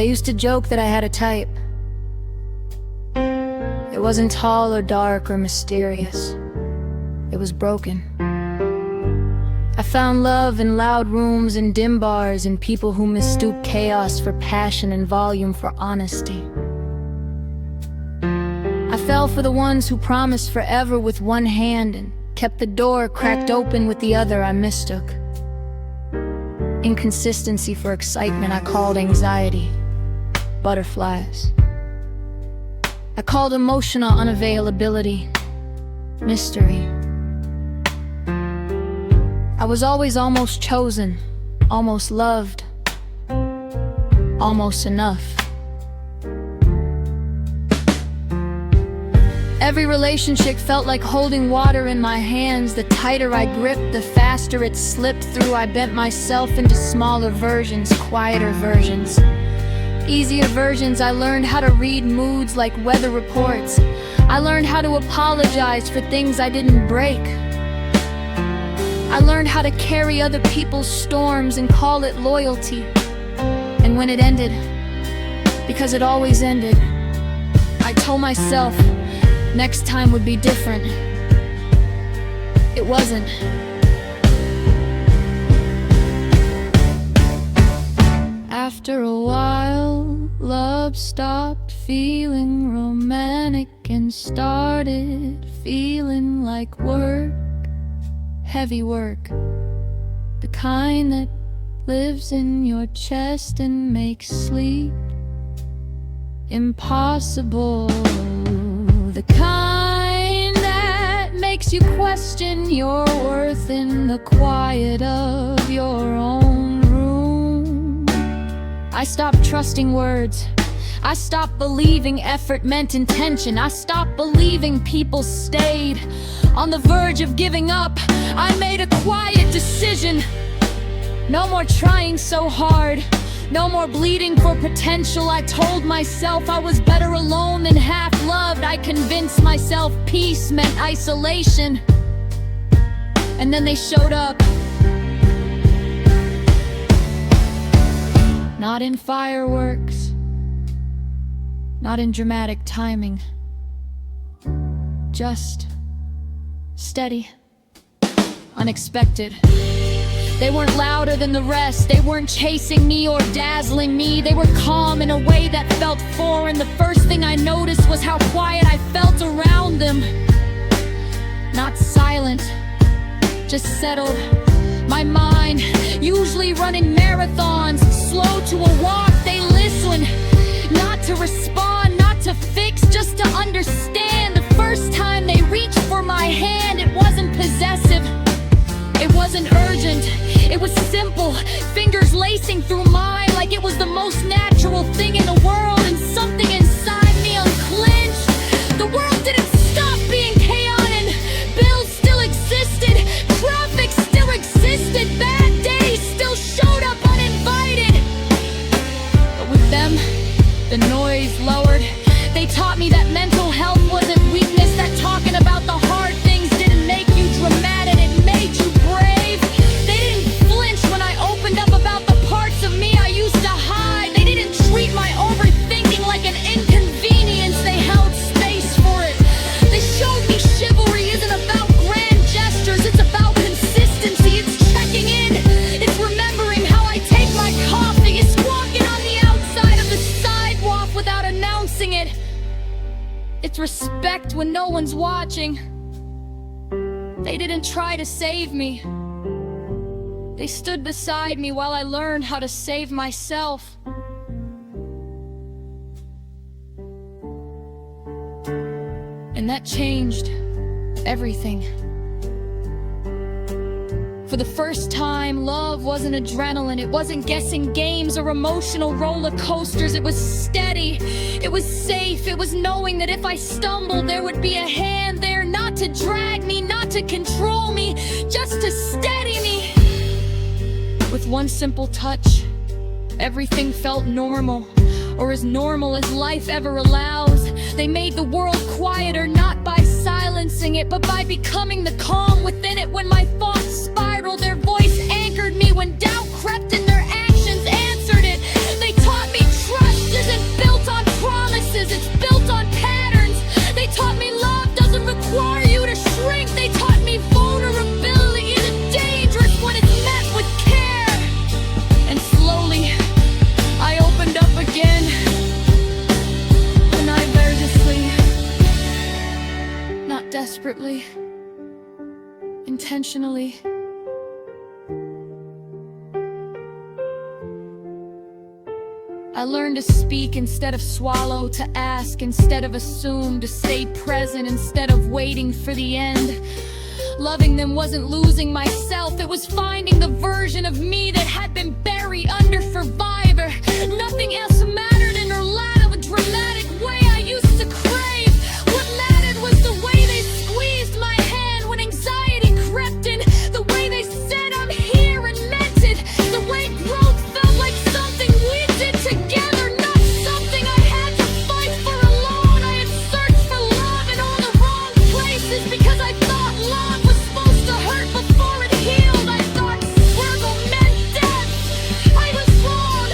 They used to joke that I had a type. It wasn't tall or dark or mysterious. It was broken. I found love in loud rooms and dim bars, and people who mistook chaos for passion and volume for honesty. I fell for the ones who promised forever with one hand and kept the door cracked open with the other I mistook. Inconsistency for excitement I called anxiety. Butterflies I called emotional unavailability. Mystery. I was always almost chosen, almost loved, almost enough. Every relationship felt like holding water in my hands. The tighter I gripped, the faster it slipped through. I bent myself into smaller versions, quieter versions, easier versions. I learned how to read moods like weather reports. I learned how to apologize for things I didn't break. I learned how to carry other people's storms and call it loyalty. And when it ended, because it always ended, I told myself next time would be different. It wasn't. After a while, love stopped feeling romantic and started feeling like work. Heavy work, the kind that lives in your chest and makes sleep impossible. The kind that makes you question your worth in the quiet of your own room. I stopped trusting words. I stopped believing effort meant intention. I stopped believing people stayed on the verge of giving up. I made a quiet decision. No more trying so hard. No more bleeding for potential. I told myself I was better alone than half loved. I convinced myself peace meant isolation. And then they showed up. Not in fireworks, not in dramatic timing, just steady, unexpected. They weren't louder than the rest. They weren't chasing me or dazzling me. They were calm in a way that felt foreign. The first thing I noticed was how quiet I felt around them. Not silent, just settled. My mind, usually running marathons, slow to a walk. They listen, not to respond, not to fix, just to understand. The first time they reached for my hand, it wasn't possessive. It wasn't urgent, it was simple. Fingers lacing through mine like it was the most natural thing in the world. And something inside me unclenched. The world didn't stop being chaotic. Bills still existed, traffic still existed, bad days still showed up uninvited. But with them, the noise lowered. They taught me that mental health wasn't weakness, that talking about the hard things didn't make you dramatic, it made you brave. They didn't flinch when I opened up about the parts of me I used to hide. They didn't treat my overthinking like an inconvenience, they held space for it. They showed me chivalry isn't about grand gestures, it's about consistency. It's checking in, it's remembering how I take my coffee, it's walking on the outside of the sidewalk without announcing it. It's respect when no one's watching. They didn't try to save me. They stood beside me while I learned how to save myself. And that changed everything. For the first time, love wasn't adrenaline. It wasn't guessing games or emotional roller coasters. It was steady. It was safe. It was knowing that if I stumbled, there would be a hand there, not to drag me, not to control me, just to steady me. With one simple touch, everything felt normal, or as normal as life ever allows. They made the world quieter, not by silencing it, but by becoming the calm within it. When my thoughts spiraled, their voice anchored me. When doubt crept in, their actions answered it. They taught me trust because it's built on patterns. They taught me love doesn't require you to shrink. They taught me vulnerability isn't dangerous when it's met with care. And slowly, I opened up again. And I learned to sleep. Not desperately. Intentionally. I learned to speak instead of swallow, to ask instead of assume, to stay present instead of waiting for the end. Loving them wasn't losing myself, it was finding the version of me that had been buried under Survivor. Nothing else mattered in her light of a dramatic way I used to crave. What mattered was the way they squeezed my hand when anxiety crept in, the way they said I'm here and meant it, the way growth felt like something we did together, not something I had to fight for alone. I had searched for love in all the wrong places because I thought love was supposed to hurt before it healed. I thought struggle meant death. I was wrong.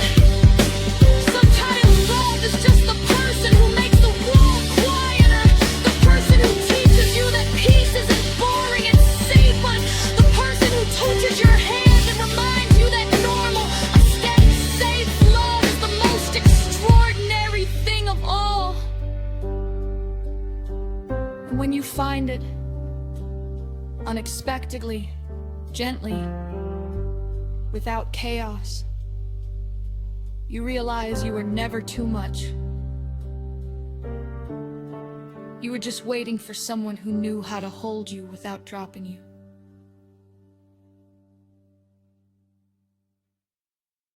Sometimes love is just the person who makes the world quieter, the person who teaches you that peace isn't boring and safe, but the person who touches your hand and reminds you that normal, a steady, safe love is the most extraordinary thing of all. And when you find it, unexpectedly, gently, without chaos, you realize you were never too much. You were just waiting for someone who knew how to hold you without dropping you.